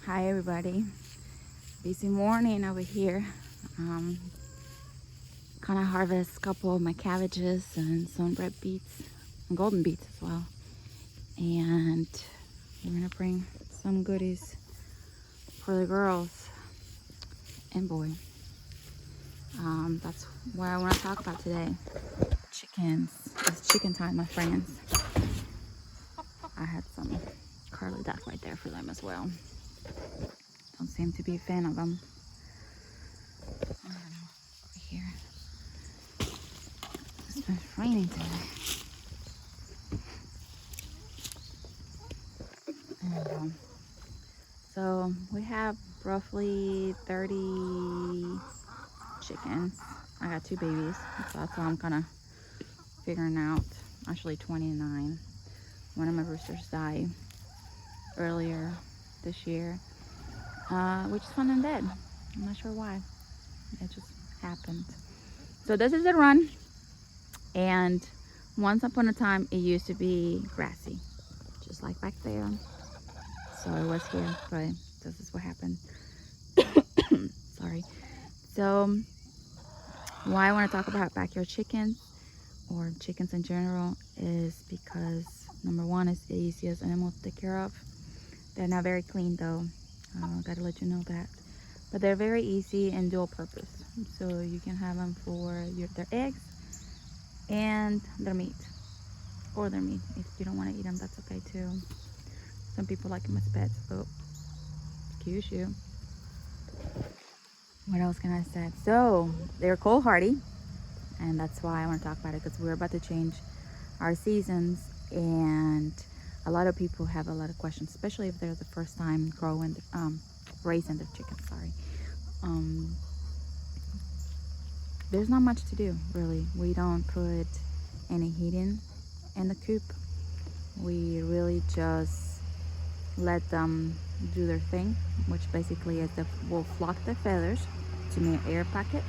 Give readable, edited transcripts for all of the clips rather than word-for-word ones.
Hi everybody. Busy morning over here. Um, Gonna harvest a couple of my cabbages and some red beets and golden beets as well. And we're gonna bring some goodies for the girls and boy. That's what I want to talk about today. Chickens. It's chicken time, my friends. I had some curly duck right there for them as well. Don't seem to be a fan of them. Over here. It's been raining today. And, so we have roughly 30 chickens. I got 2 babies, so that's what I'm kind of figuring out. Actually 29. One of my roosters died earlier this year, which is found them dead. I'm not sure why. It just happened. So this is a run, and once upon a time it used to be grassy, just like back there. So it was here, but this is what happened. Sorry. So why I want to talk about backyard chickens or chickens in general is because number one, is the easiest animal to take care of. They're not very clean though. Gotta let you know that. But they're very easy and dual purpose. So you can have them for their eggs and their meat. Or their meat. If you don't want to eat them, that's okay too. Some people like them as pets. Oh, excuse you. What else can I say? So they're cold hardy. And that's why I want to talk about it, because we're about to change our seasons, and a lot of people have a lot of questions, especially if they're the first time raising their chickens. Sorry. Um, there's not much to do really. We don't put any heating in the coop. We really just let them do their thing, which basically is we'll flock their feathers to make air pockets,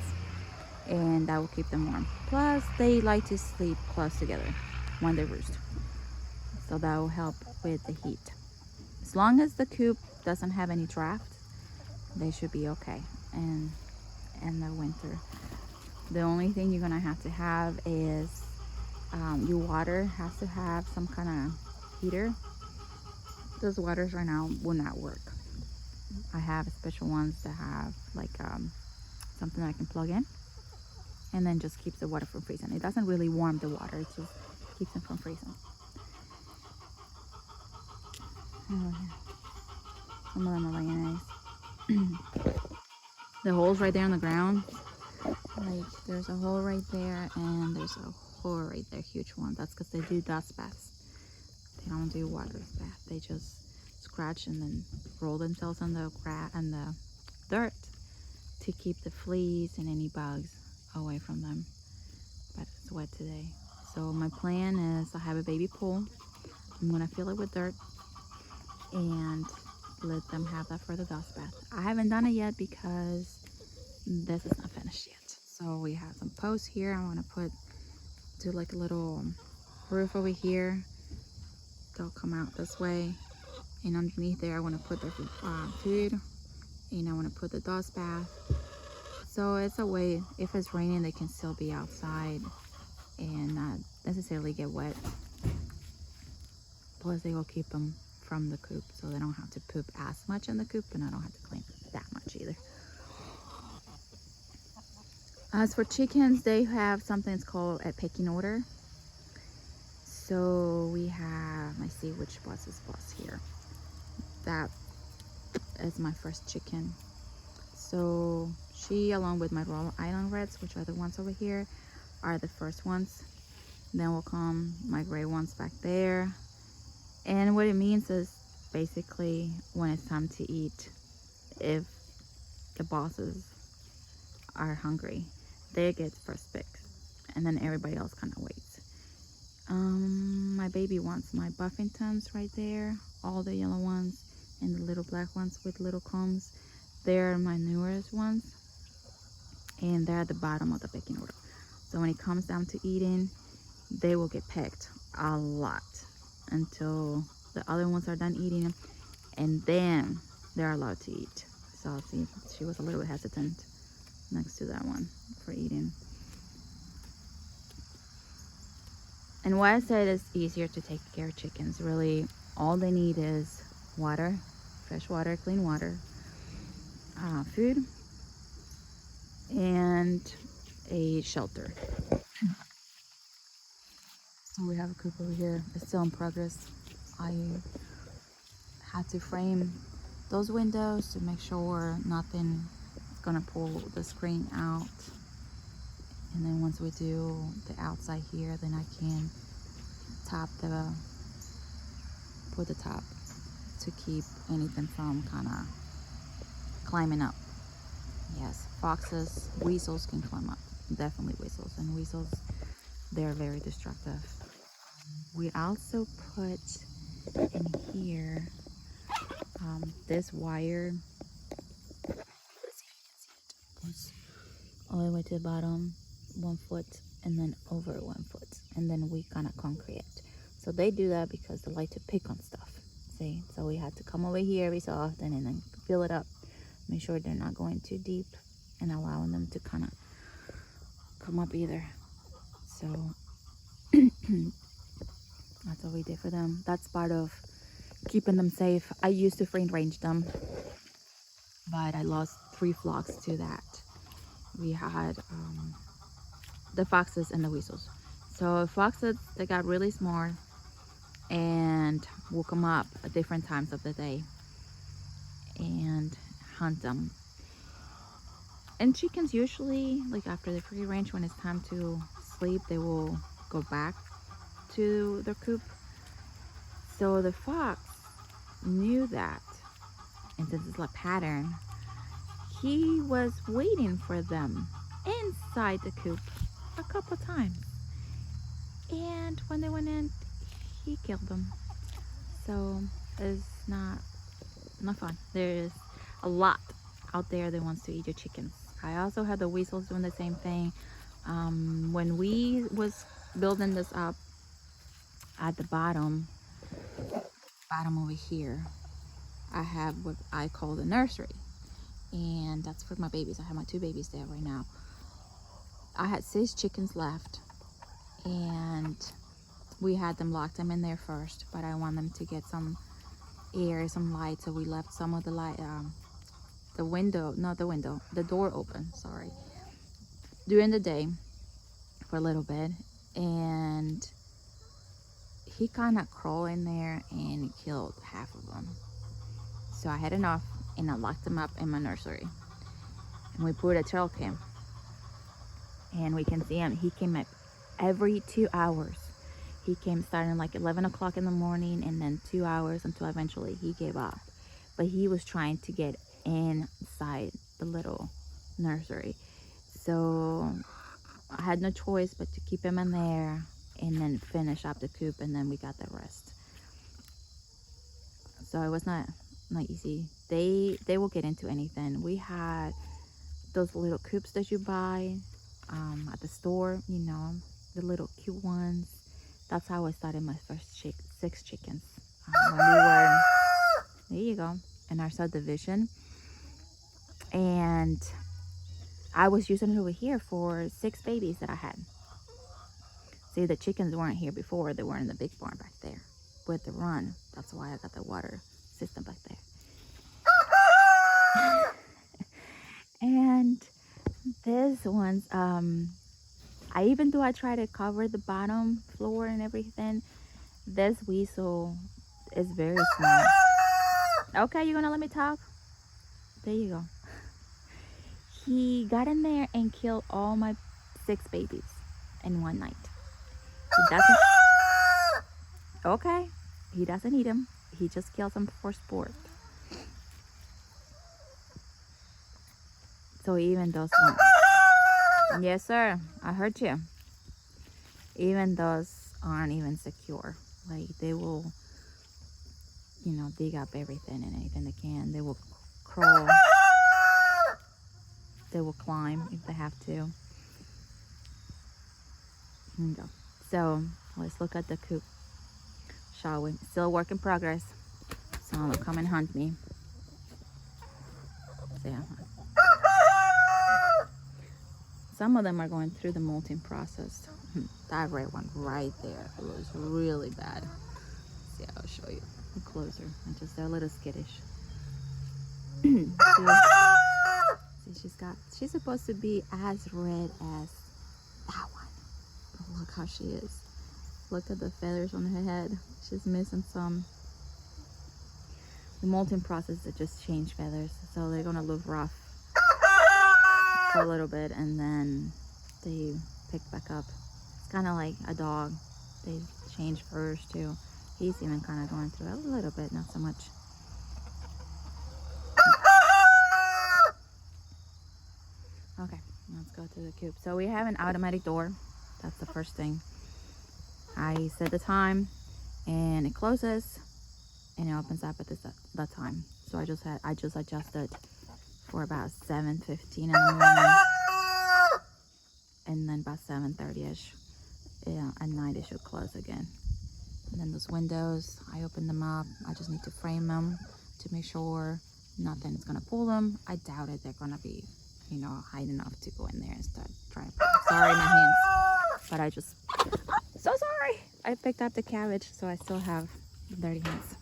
and that will keep them warm. Plus, they like to sleep close together when they roost, so that will help with the heat. As long as the coop doesn't have any draft, they should be okay. And in the winter, the only thing you're gonna have to have is your water has to have some kind of heater. Those waters right now will not work. I have special ones that have like something that I can plug in, and then just keeps the water from freezing. It doesn't really warm the water, it just keeps them from freezing. Oh, yeah. Some of them are laying eggs. The holes right there on the ground, like there's a hole right there and there's a hole right there, huge one. That's because they do dust baths. They don't do water bath. They just scratch and then roll themselves on the grass and the dirt to keep the fleas and any bugs away from them. But it's wet today. So my plan is I have a baby pool. I'm gonna fill it with dirt and let them have that for the dust bath. I haven't done it yet because this is not finished yet. So we have some posts here. I want to do like a little roof over here. They'll come out this way, and underneath there I want to put the food, and I want to put the dust bath. So it's a way, if it's raining, they can still be outside and not necessarily get wet. Plus they will keep them from the coop, so they don't have to poop as much in the coop, and I don't have to clean that much either. As for chickens, they have something that's called a pecking order. So we have, let's see which boss is boss here. That is my first chicken. So she, along with my Rhode Island Reds, which are the ones over here, are the first ones. Then will come my gray ones back there. And what it means is basically when it's time to eat, if the bosses are hungry, they get first pick, and then everybody else kind of waits. My baby ones, my Buffingtons right there, all the yellow ones and the little black ones with little combs, they're my newest ones, and they're at the bottom of the pecking order. So when it comes down to eating, they will get pecked a lot until the other ones are done eating, and then they're allowed to eat. So see, she was a little bit hesitant next to that one for eating. And why I said it's easier to take care of chickens, really all they need is water, fresh water, clean water, food, and a shelter. So we have a coop over here. It's still in progress. I had to frame those windows to make sure nothing is gonna pull the screen out. And then once we do the outside here, then I can put the top to keep anything from kind of climbing up. Yes, foxes, weasels can climb up. Definitely weasels. And weasels, they're very destructive. We also put in here this wire. Let's see if you can see it. Goes all the way to the bottom, 1 foot, and then over 1 foot. And then we kind of concrete. So they do that because they like to pick on stuff. See? So we had to come over here every so often and then fill it up. Make sure they're not going too deep and allowing them to kind of come up either. So that's what we did for them. That's part of keeping them safe. I used to free range them, but I lost 3 flocks to that. We had the foxes and the weasels. So foxes, they got really smart and will come up at different times of the day and hunt them. And chickens usually, like after the free range, when it's time to sleep, they will go back to their coop. So the fox knew that, and since it's a pattern, he was waiting for them inside the coop a couple times. And when they went in, he killed them. So it's not fun. There's a lot out there that wants to eat your chickens. I also had the weasels doing the same thing. When we was building this up at the bottom over here, I have what I call the nursery, and that's for my babies. I have my 2 babies there right now. I had 6 chickens left, and we had them locked them in there first, but I want them to get some air, some light, so we left some of the light, the door open, sorry, during the day for a little bit. And he kind of crawled in there and killed half of them. So I had enough and I locked them up in my nursery. And we put a trail cam. And we can see him. He came up every 2 hours. He came starting like 11 o'clock in the morning and then 2 hours until eventually he gave up. But he was trying to get inside the little nursery. So I had no choice but to keep him in there and then finish up the coop, and then we got the rest. So it was not easy. They will get into anything. We had those little coops that you buy at the store, you know, the little cute ones. That's how I started my first 6 chickens. When we were, there you go, in our subdivision. And I was using it over here for 6 babies that I had. See, the chickens weren't here before. They were in the big barn back there with the run. That's why I got the water system back there. And these ones, even though I try to cover the bottom floor and everything, this weasel is very small. Okay, you gonna let me talk? There you go. He got in there and killed all my 6 babies in one night. He doesn't. Okay, he doesn't eat them. He just kills them for sport. So even those ones. Yes, sir. I heard you. Even those aren't even secure. Like, they will, you know, dig up everything and anything they can. They will crawl. They will climb if they have to. Here we go. So let's look at the coop, shall we? Still a work in progress. So they'll come and hunt me. So yeah. Some of them are going through the molting process. That red one right there, it was really bad. See, I'll show you closer. And just they're a little skittish. See, she's supposed to be as red as that one. But look how she is. Look at the feathers on her head. She's missing some. The molting process that just changed feathers, so they're gonna look rough for a little bit, and then they pick back up. It's kind of like a dog. They change furs too. He's even kind of going through it a little bit, not so much. Okay, let's go to the coop. So we have an automatic door. That's the first thing. I set the time, and it closes, and it opens up at that time. So I just adjusted for about 7:15 in the morning, and then about 7:30ish, yeah, at night it should close again. And then those windows, I open them up. I just need to frame them to make sure nothing is gonna pull them. I doubt it. They're gonna be, you know, high enough to go in there and start trying. Sorry, my hands. But I just, so sorry. I picked up the cabbage, so I still have dirty hands.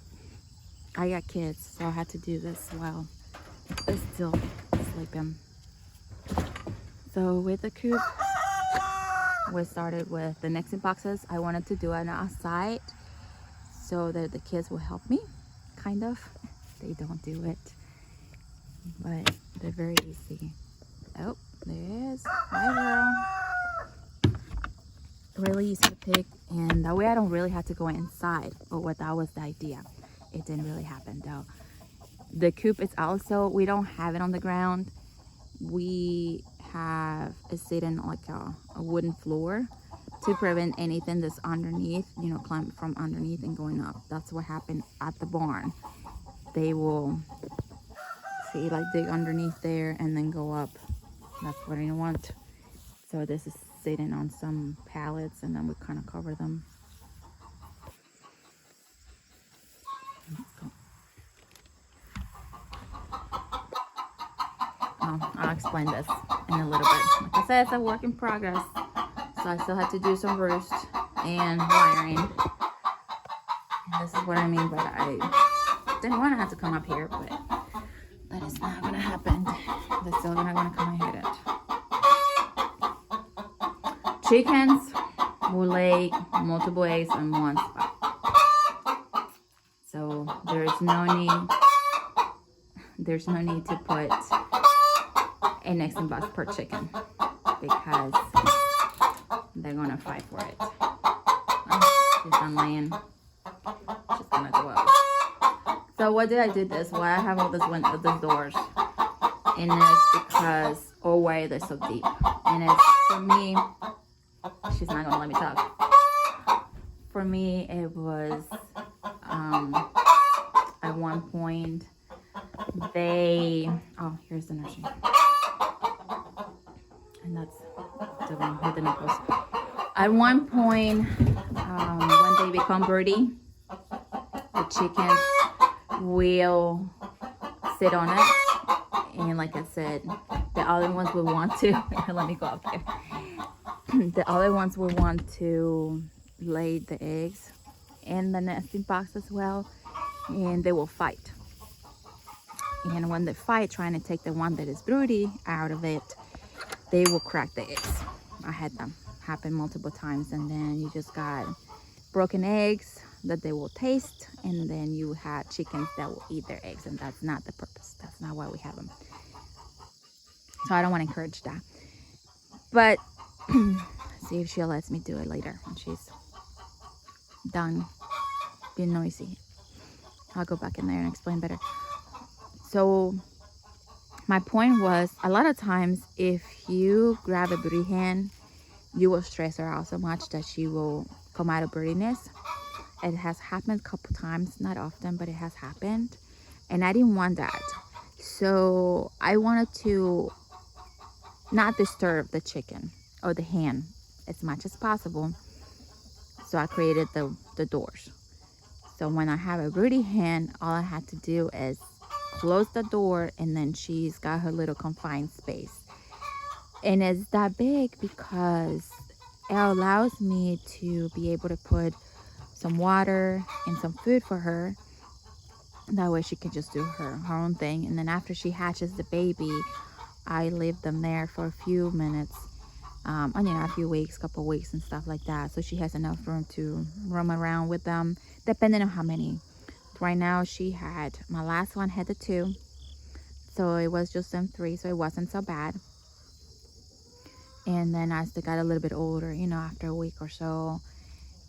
I got kids, so I had to do this while they're still sleeping. So with the coop, we started with the nesting boxes. I wanted to do it outside so that the kids will help me, kind of. They don't do it, but they're very easy. Oh, there it is. Hi, girl. Really easy to pick, and that way I don't really have to go inside. But what that was the idea. It didn't really happen though. The coop is also, we don't have it on the ground. We have it sitting like a wooden floor to prevent anything that's underneath, you know, climb from underneath and going up. That's what happened at the barn. They will see, like, dig underneath there and then go up. That's what I don't want. So this is sitting on some pallets, and then we kind of cover them. Let's go. I'll explain this in a little bit. Like I said, it's a work in progress. So I still have to do some roost and wiring. And this is what I mean, but I didn't want to have to come up here, but that is not going to happen. They're still not going to come and hit it. Chickens will lay multiple eggs in one spot. So there's no need to put a nesting box per chicken, because they're gonna fight for it. Oh, she's done laying. She's gonna go up. So what did I do this? Why I have all these doors, and it's because, or why they're so deep. And it's, for me, she's not gonna let me talk. For me, it was at one point here's the nursery. And that's the one with the nipples. At one point, when they become birdie, the chickens will sit on it. And like I said, the other ones will want to, let me go up here. The other ones will want to lay the eggs in the nesting box as well. And they will fight. And when they fight, trying to take the one that is broody out of it, they will crack the eggs. I had them happen multiple times, and then you just got broken eggs that they will taste, and then you had chickens that will eat their eggs, and that's not the purpose. That's not why we have them. So I don't want to encourage that. But see if she lets me do it later when she's done being noisy. I'll go back in there and explain better. So my point was, a lot of times if you grab a broody hen, you will stress her out so much that she will come out of broodiness. It has happened a couple times, not often, but it has happened, and I didn't want that. So I wanted to not disturb the chicken or the hen as much as possible. So I created the doors. So when I have a broody hen, all I had to do is closed the door, and then she's got her little confined space. And it's that big because it allows me to be able to put some water and some food for her. That way she can just do her own thing. And then after she hatches the baby, I leave them there for a few minutes, a few weeks, couple weeks and stuff like that. So she has enough room to roam around with them, depending on how many. Right now my last one had the 2. So it was just them 3, so it wasn't so bad. And then as they got a little bit older, after a week or so,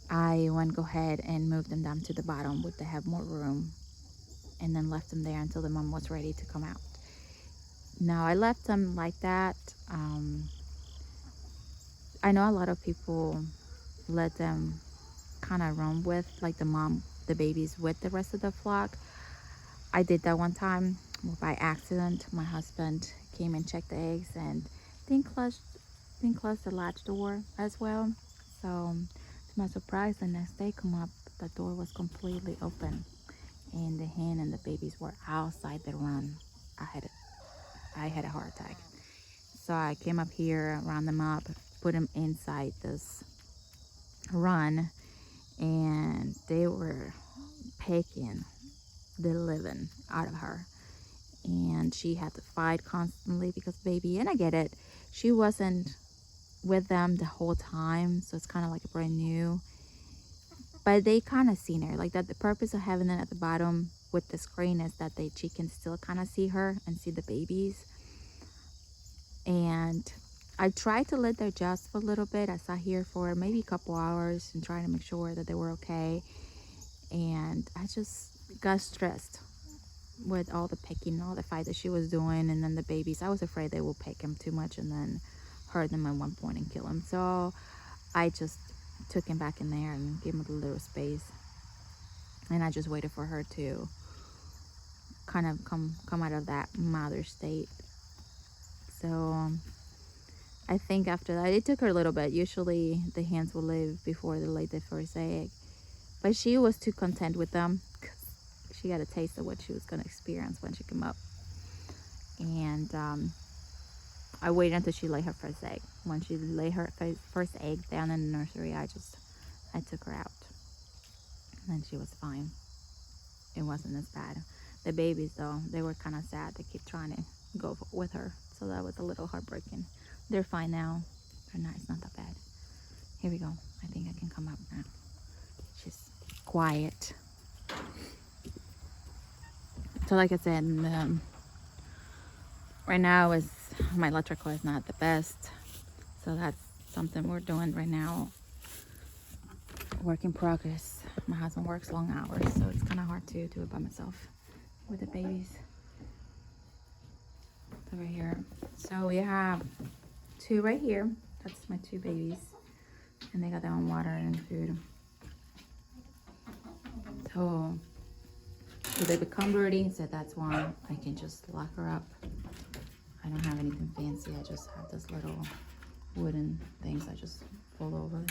I went go ahead and moved them down to the bottom where they have more room, and then left them there until the mom was ready to come out. Now I left them like that. I know a lot of people let them kind of roam with, like the babies with the rest of the flock. I did that one time by accident. My husband came and checked the eggs and didn't close the latch door as well. So to my surprise, the next day come up, the door was completely open, and the hen and the babies were outside the run. I had a heart attack. So I came up here, round them up, put them inside this run, and they were picking the living out of her. And she had to fight constantly because baby, and I get it, she wasn't with them the whole time, so it's kind of like a brand new, but they kind of seen her like that. The purpose of having them at the bottom with the screen is that she can still kind of see her and see the babies. And I tried to let them adjust for a little bit. I sat here for maybe a couple hours and trying to make sure that they were okay, and I just got stressed with all the picking, all the fight that she was doing. And then the babies, I was afraid they will pick him too much and then hurt them at one point and kill him. So I just took him back in there and gave him a little space, and I just waited for her to kind of come out of that mother state. So I think after that, it took her a little bit. Usually the hens will live before they lay their first egg, but she was too content with them because she got a taste of what she was going to experience when she came up. And I waited until she laid her first egg. When she laid her first egg down in the nursery, I took her out, and then she was fine. It wasn't as bad. The babies, though, they were kind of sad. They keep trying to go with her, so that was a little heartbreaking. They're fine now. They're not. It's not that bad. Here we go. I think I can come up now. She's quiet. So like I said, right now my electrical is not the best, so that's something we're doing right now. Work in progress. My husband works long hours, so it's kind of hard to do it by myself with the babies. Over here, so we have 2 right here. That's my 2 babies, and they got their own water and food. So they become dirty, so that's why I can just lock her up. I don't have anything fancy. I just have this little wooden things I just pull over,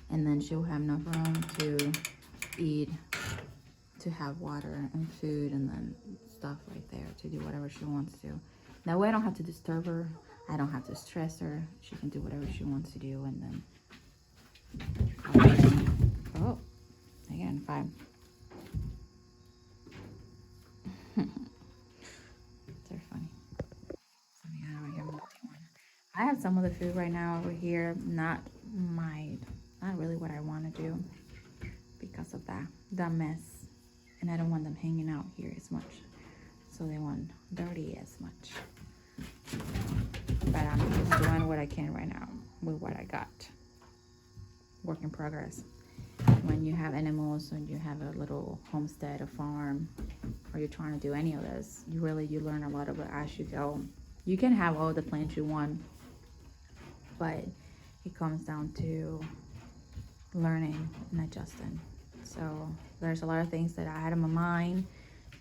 and then she'll have enough room to eat, to have water and food, and then stuff right there to do whatever she wants to. That way I don't have to disturb her. I don't have to stress her. She can do whatever she wants to do, and then oh, again, 5. They're funny. So yeah, over here, I have some of the food right now over here. Not really what I want to do because of that mess, and I don't want them hanging out here as much, so they won't dirty as much. But I'm doing what I can right now with what I got. Work in progress. When you have animals and you have a little homestead, a farm, or you're trying to do any of this, you learn a lot of it as you go. You can have all the plants you want, but it comes down to learning and adjusting. So there's a lot of things that I had in my mind,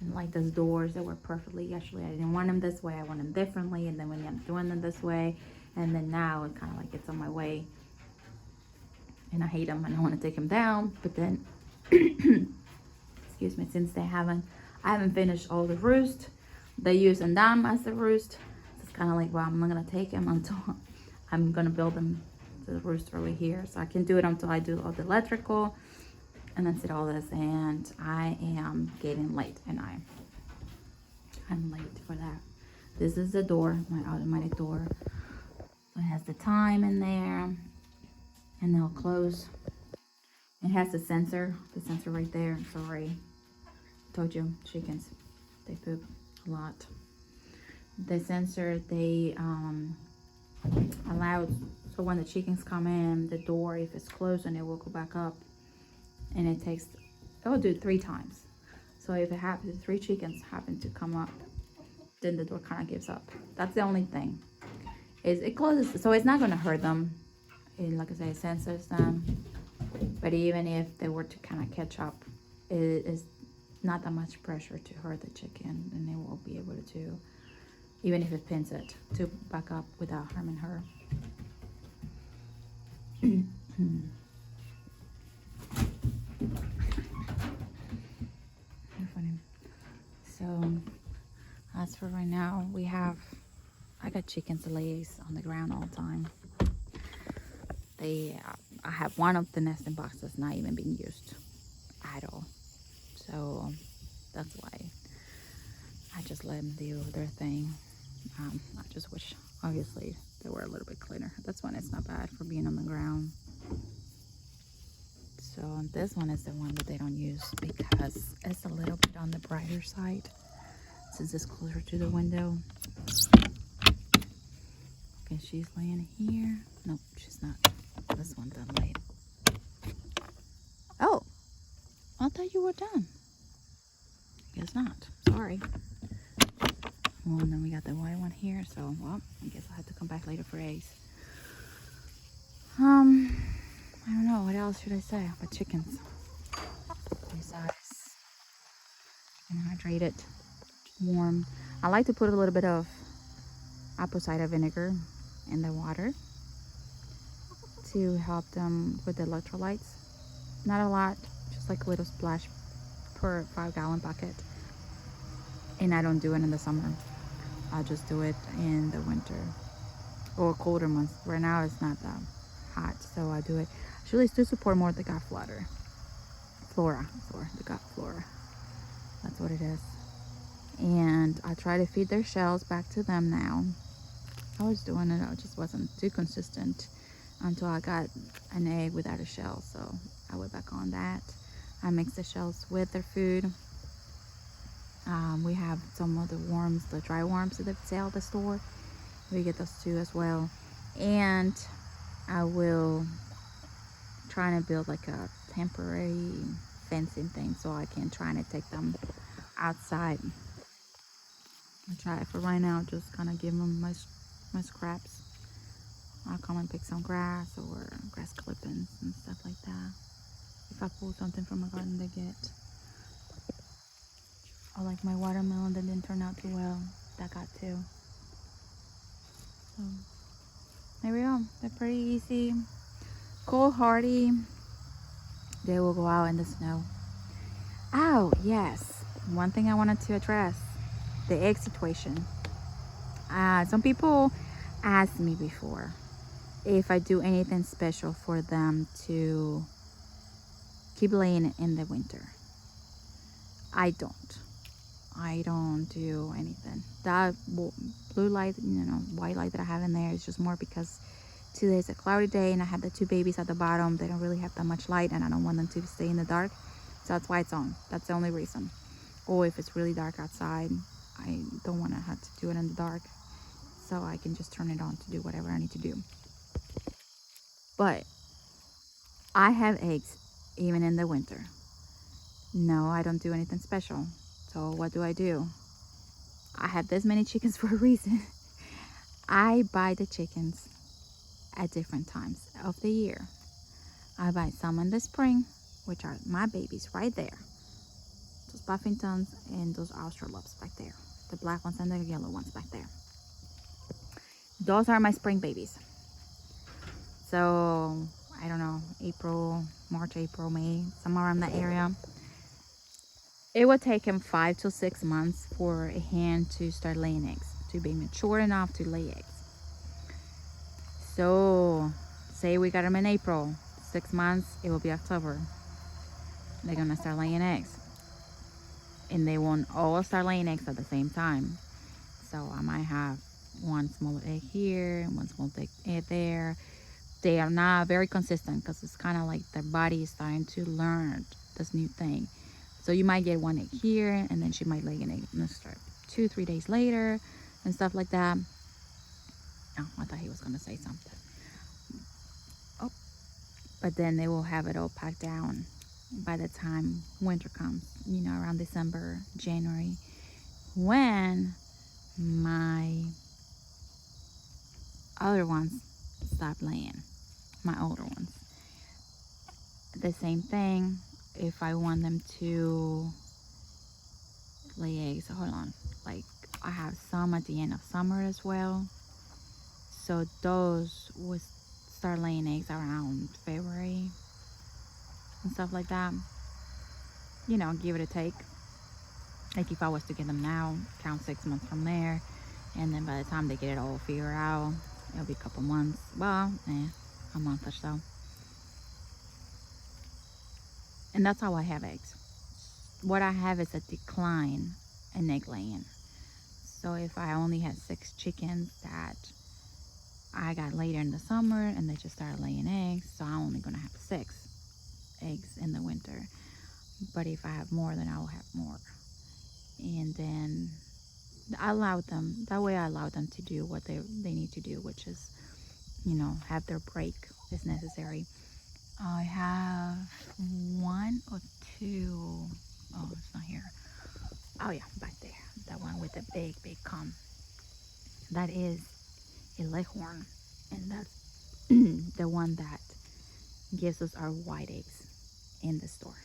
and like those doors that were perfectly, actually I didn't want them this way, I want them differently, and then when I'm doing them this way, and then now it kind of like it's on my way, and I hate them and I want to take them down. But then excuse me, since I haven't finished all the roost, They're using them as the roost. It's kind of like, well, I'm not gonna take them until I'm gonna build them the roost over here, so I can do it until I do all the electrical and then set all this. And I am getting late, and I'm late for that. This is the door, my automatic door. So it has the time in there, and they'll close. It has the sensor right there. Sorry, told you, chickens, they poop a lot. The sensor, they allow, so when the chickens come in, the door, if it's closed, and it will go back up, and it will do it 3 times. So if it happens, 3 chickens happen to come up, then the door kind of gives up. That's the only thing. It closes, so it's not going to hurt them. And like I say, it senses them. But even if they were to kind of catch up, it is not that much pressure to hurt the chicken, and they will be able to, even if it pins it, to back up without harming her. Funny. So as for right now, I got chickens lays on the ground all the time. I have one of the nesting boxes not even being used at all. So that's why I just let them do their thing. I just wish, obviously, they were a little bit cleaner. That's one, it's not bad for being on the ground. So this one is the one that they don't use because it's a little bit on the brighter side, since it's closer to the window. Okay, she's laying here. Nope, she's not. This one done laid. Oh, I thought you were done. Guess not. Sorry. Well, and then we got the white one here, so, well, I guess I'll have to come back later for eggs. I don't know, what else should I say about chickens? Besides, keeping hydrated, warm. I like to put a little bit of apple cider vinegar in the water to help them with the electrolytes. Not a lot, just like a little splash per 5-gallon bucket. And I don't do it in the summer. I'll just do it in the winter or colder months. Right now it's not that hot, so I do it. I really do support more the gut flora. The gut flora. That's what it is. And I try to feed their shells back to them now. I was doing it, I just wasn't too consistent until I got an egg without a shell, so I went back on that. I mix the shells with their food. We have some of the worms, the dry worms that they sell at the store. We get those too as well. And I will try to build like a temporary fencing thing so I can try to take them outside. I try for right now, just kind of give them my scraps. I'll come and pick some grass or grass clippings and stuff like that. If I pull something from my garden, they get. Or like my watermelon that didn't turn out too well, that got too. So there we go. They're pretty easy, cold hardy. They will go out in the snow. Oh yes, one thing I wanted to address: the egg situation. Some people asked me before if I do anything special for them to keep laying in the winter. I don't do anything. That blue light, white light that I have in there is just more because today's a cloudy day and I have the 2 babies at the bottom. They don't really have that much light and I don't want them to stay in the dark. So that's why it's on. That's the only reason. Or if it's really dark outside, I don't want to have to do it in the dark. So I can just turn it on to do whatever I need to do. But I have eggs even in the winter. No, I don't do anything special. So what do? I have this many chickens for a reason. I buy the chickens at different times of the year. I buy some in the spring, which are my babies right there. Those Buffingtons and those Australorps back there. The black ones and the yellow ones back there. Those are my spring babies. So, I don't know, March, April, May, somewhere around that area. it would take him 5 to 6 months for a hen to start laying eggs, to be mature enough to lay eggs. So, say we got them in April, 6 months, it will be October. They're gonna start laying eggs, and they won't all start laying eggs at the same time. So I might have one small egg here and one small egg there. They are not very consistent because it's kind of like their body is starting to learn this new thing. So you might get one egg here, and then she might lay an egg and start 2-3 days later and stuff like that. Oh, I thought he was gonna say something. Oh, but then they will have it all packed down by the time winter comes, around December, January, when my other ones stop laying, my older ones. The same thing, if I want them to lay eggs, hold on, like I have some at the end of summer as well. So those would start laying eggs around February and stuff like that. Give it a take. Like if I was to get them now, count 6 months from there, and then by the time they get it all figured out, it'll be a couple months. Well, a month or so. And that's how I have eggs. What I have is a decline in egg laying. So if I only had 6 chickens that I got later in the summer and they just started laying eggs, so I'm only gonna have 6 eggs in the winter. But if I have more, then I will have more. And then I allowed them, that way I allowed them to do what they need to do, which is, have their break if necessary. I have 1 or 2, oh, it's not here. Oh yeah, back there, that one with the big cum. That is a leghorn, and that's the one that gives us our white eggs in the store.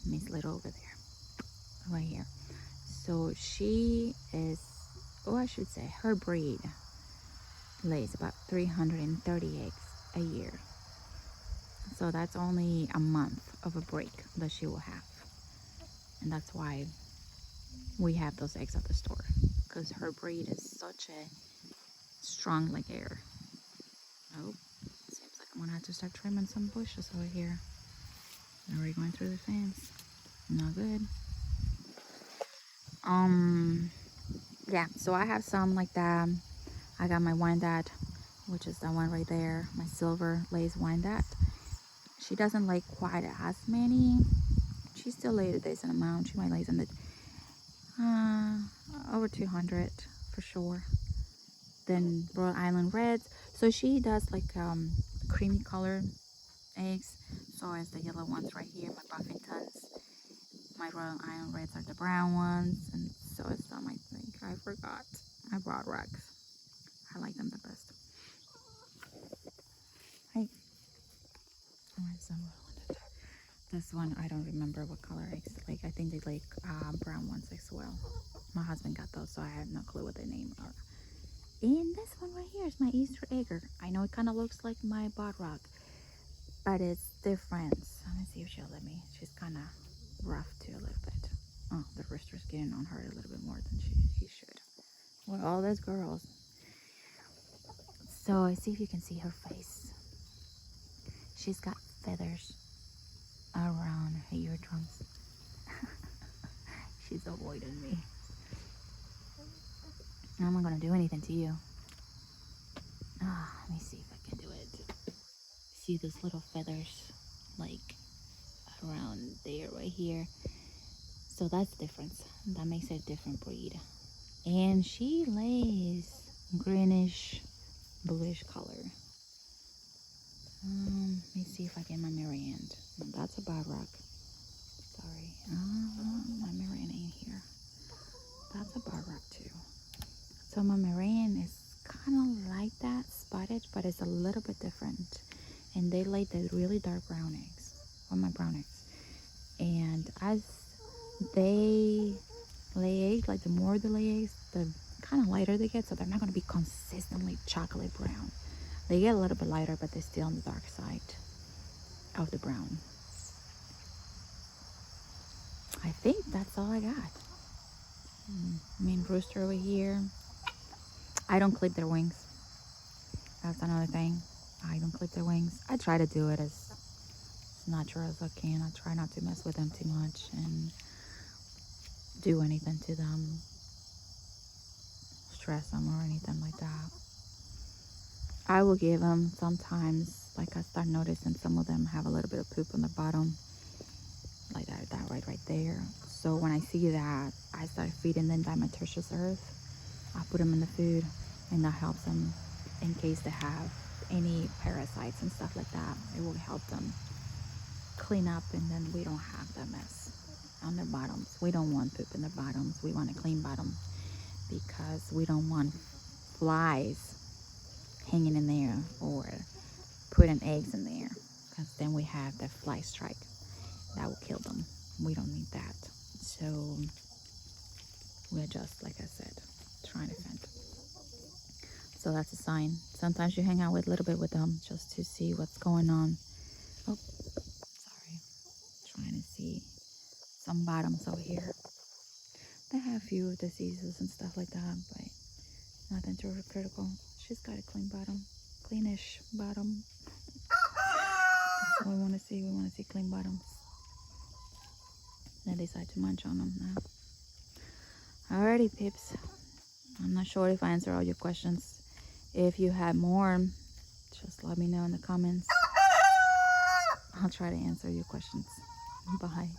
Miss Little over there, right here. So she is, I should say her breed lays about 330 eggs a year. So that's only a month of a break that she will have. And that's why we have those eggs at the store, because her breed is such a strong like air. Oh, seems like I'm gonna have to start trimming some bushes over here. Already going through the fence. Not good. Yeah, so I have some like that. I got my Wyandotte, which is that one right there, my silver lays Wyandotte. She doesn't lay quite as many. She still lays a decent amount. She might lay in the over 200 for sure. Then Rhode Island Reds. So she does like creamy colored eggs. So as the yellow ones right here, my Buffingtons. My Rhode Island Reds are the brown ones, and so is some, I think. I forgot. I brought Rex. I like them the best. Hey. This one, I don't remember what color eggs. Like, I think they like brown ones as well. My husband got those, so I have no clue what their name are. And this one right here is my Easter egger. I know it kind of looks like my Bodrock, but it's different. Let me see if she'll let me. She's kind of rough too a little bit. Oh, the rooster's getting on her a little bit more than he should. Well, all those girls. So I see if you can see her face. She's got feathers around her eardrums. She's avoiding me. I'm not gonna do anything to you. Let me see if I can do it. See those little feathers, like around there, right here. So that's the difference. That makes her a different breed. And she lays greenish, bluish color. Let me see if I get my Marianne. That's a Bodrock. Sorry. My Marianne ain't here. That's a Bodrock too. So my Marianne is kind of like that, spotted, but it's a little bit different. And they lay the really dark brown eggs, or my brown eggs. And as they lay eggs, like the more they lay eggs, the kind of lighter they get. So they're not going to be consistently chocolate brown. They get a little bit lighter, but they're still on the dark side of the brown. I think that's all I got. Rooster over here. I don't clip their wings. That's another thing. I don't clip their wings. I try to do it as natural as I can. I try not to mess with them too much and do anything to them, stress them or anything like that. I will give them sometimes, like I start noticing some of them have a little bit of poop on the bottom, like that right there. So when I see that, I start feeding them diatomaceous earth. I put them in the food, and that helps them in case they have any parasites and stuff like that. It will help them clean up, and then we don't have that mess on their bottoms. We don't want poop in their bottoms. We want a clean bottom because we don't want flies hanging in there or putting eggs in there, because then we have the fly strike that will kill them. We don't need that. So we're just, like I said, trying to vent. So that's a sign. Sometimes you hang out with a little bit with them just to see what's going on. Oh, sorry. Trying to see some bottoms over here. They have a few diseases and stuff like that, but nothing too critical. She's got a clean bottom, cleanish bottom. That's what we want to see. We want to see clean bottoms. They decide to munch on them now. Alrighty, peeps. I'm not sure if I answered all your questions. If you have more, just let me know in the comments. I'll try to answer your questions. Bye.